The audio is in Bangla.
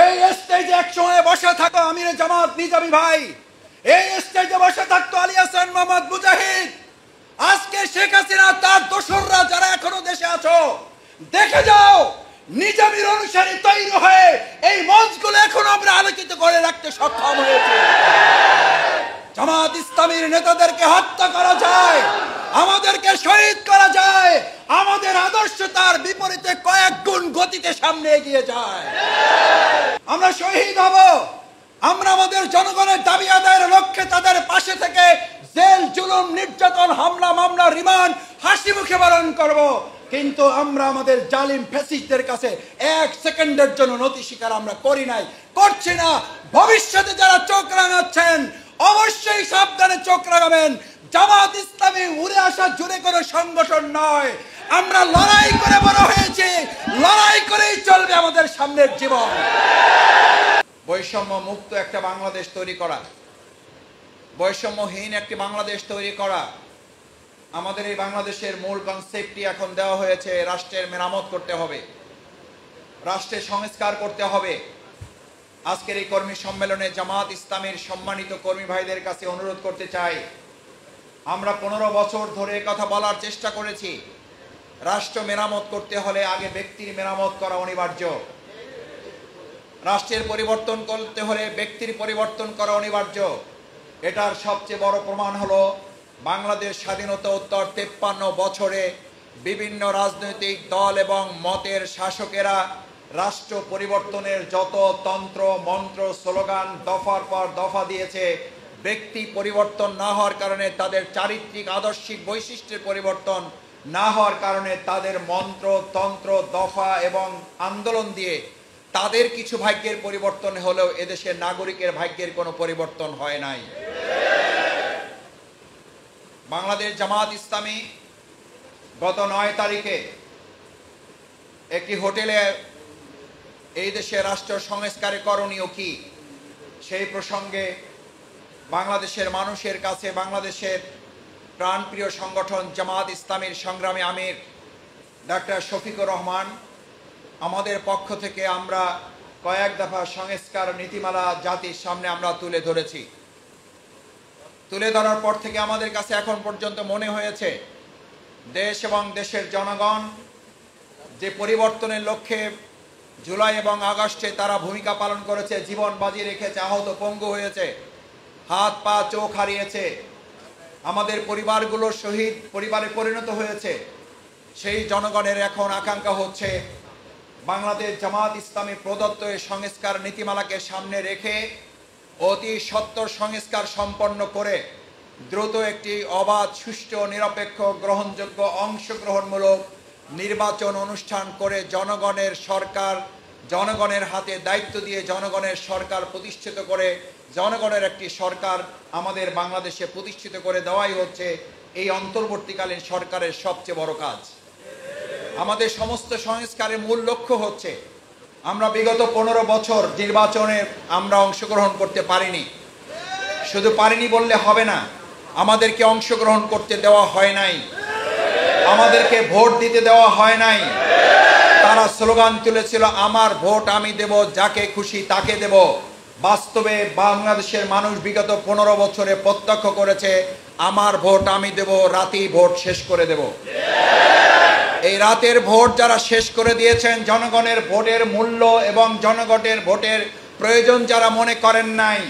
এই স্টেজে এক সময় বসে থাকো আমিরে জামাত নিজামী ভাই, এই স্টেজে বসে থাকতো আলী হাসান মোহাম্মদ মুজাহিদ। আজকে শেখ হাসিনা তার দোসররা যারা এখনো দেশে আছো, দেখে যাও নিজামীর অনুসারী তৈরি হয়ে এই মঞ্চগুলো এখনো আমরা আলোকিত করে রাখতে সক্ষম হয়েছে। জামাত ইসলামীর নেতাদেরকে হত্যা করা যায়, আমাদেরকে শহীদ করা যায়, আমাদের আদর্শ তার বিপরীতে কয়েক গুণ গতিতে সামনে এগিয়ে যায়। আমরা শহীদ হব, আমরা আমাদের জনগণের দাবি আদায়ের লক্ষ্যে তাদের পাশে থেকে জেল, জুলুম, নির্যাতন, হামলা, মামলা, রিমান্ড হাসি মুখে পালন করব। কিন্তু আমরা আমাদের জালিম ফ্যাসিস্টদের কাছে এক সেকেন্ডের জন্য নতি স্বীকার আমরা করি নাই, করছি না। ভবিষ্যতে যারা চোখ রাঙাচ্ছেন অবশ্যই সাবধানে চোখ রাখাবেন। জামাত ইসলামী উড়ে আসা জুড়ে কোনো সংগঠন নয়, আমরা লড়াই করে বড় হয়েছি, লড়াই করেই চলবে আমাদের সামনের জীবন। বৈষম্য মুক্ত একটা বাংলাদেশ তৈরি করা, বৈষম্যহীন একটি বাংলাদেশ তৈরি করা, আমাদের এই বাংলাদেশের মূল কনসেপ্টটি এখন দেওয়া হয়েছে। রাষ্ট্রের মেরামত করতে হবে, রাষ্ট্রের সংস্কার করতে হবে। আজকের এই কর্মী সম্মেলনে জামাত ইসলামীর সম্মানিত কর্মী ভাইদের কাছে অনুরোধ করতে চাই, আমরা 15 বছর ধরে কথা বলার চেষ্টা করেছি, রাষ্ট্র মেরামত করতে হলে আগে ব্যক্তির মেরামত করা অনিবার্য। রাষ্ট্রের পরিবর্তন করতে হলে ব্যক্তির পরিবর্তন করা অনিবার্য। এটার সবচেয়ে বড় প্রমাণ হলো বাংলাদেশ স্বাধীনতা উত্তর 53 বছরে বিভিন্ন রাজনৈতিক দল এবং মতের শাসকেরা রাষ্ট্র পরিবর্তনের যত তন্ত্র মন্ত্র স্লোগান দফার পর দফা দিয়েছে, ব্যক্তি পরিবর্তন না হওয়ার কারণে, তাদের চারিত্রিক আদর্শিক বৈশিষ্ট্যের পরিবর্তন না হওয়ার কারণে তাদের মন্ত্র তন্ত্র দফা এবং আন্দোলন দিয়ে তাদের কিছু ভাগ্যের পরিবর্তন হলেও এদেশের নাগরিকের ভাগ্যের কোনো পরিবর্তন হয় নাই। বাংলাদেশ জামাত ইসলামী গত 9 তারিখে একটি হোটেলে এই দেশে রাষ্ট্র সংস্কারে করণীয় কি সেই প্রসঙ্গে বাংলাদেশের মানুষের কাছে বাংলাদেশের প্রাণপ্রিয় সংগঠন জামাত ইসলামীর সংগ্রামী আমির ডাক্তার শফিকুর রহমান আমাদের পক্ষ থেকে আমরা কয়েক দফা সংস্কার নীতিমালা জাতির সামনে আমরা তুলে ধরেছি। তুলে ধরার পর থেকে আমাদের কাছে এখন পর্যন্ত মনে হয়েছে দেশ এবং দেশের জনগণ যে পরিবর্তনের লক্ষ্যে জুলাই এবং আগস্টে তারা ভূমিকা পালন করেছে, জীবন বাজি রেখেছে, আহত পঙ্গু হয়েছে, হাত পা চোখ হারিয়েছে, আমাদের পরিবারগুলো শহীদ পরিবারে পরিণত হয়েছে, সেই জনগণের এখন আকাঙ্ক্ষা হচ্ছে বাংলাদেশ জামাত ইসলামী প্রদত্ত এই সংস্কার নীতিমালাকে সামনে রেখে অতি সত্বর সংস্কার সম্পন্ন করে দ্রুত একটি অবাধ, সুষ্ঠু, নিরপেক্ষ, গ্রহণযোগ্য, অংশগ্রহণমূলক নির্বাচন অনুষ্ঠান করে জনগণের সরকার, জনগণের হাতে দায়িত্ব দিয়ে জনগণের সরকার প্রতিষ্ঠিত করে জনগণের একটি সরকার আমাদের বাংলাদেশে প্রতিষ্ঠিত করে দেওয়াই হচ্ছে এই অন্তর্বর্তীকালীন সরকারের সবচেয়ে বড় কাজ। আমাদের সমস্ত সংস্কারের মূল লক্ষ্য হচ্ছে, আমরা বিগত 15 বছর নির্বাচনে আমরা অংশগ্রহণ করতে পারিনি। শুধু পারিনি বললে হবে না, আমাদেরকে অংশগ্রহণ করতে দেওয়া হয় নাই, আমাদেরকে ভোট দিতে দেওয়া হয় নাই। তারা স্লোগান তুলেছিল, আমার ভোট আমি দেব, যাকে খুশি তাকে দেব। বাস্তবে বাংলাদেশের মানুষ বিগত 15 বছরে প্রত্যক্ষ করেছে, আমার ভোট আমি দেব, রাতেই ভোট শেষ করে দেব। এই রাতের ভোট যারা শেষ করে দিয়েছেন, জনগণের ভোটের মূল্য এবং জনগণের ভোটের প্রয়োজন যারা মনে করেন নাই,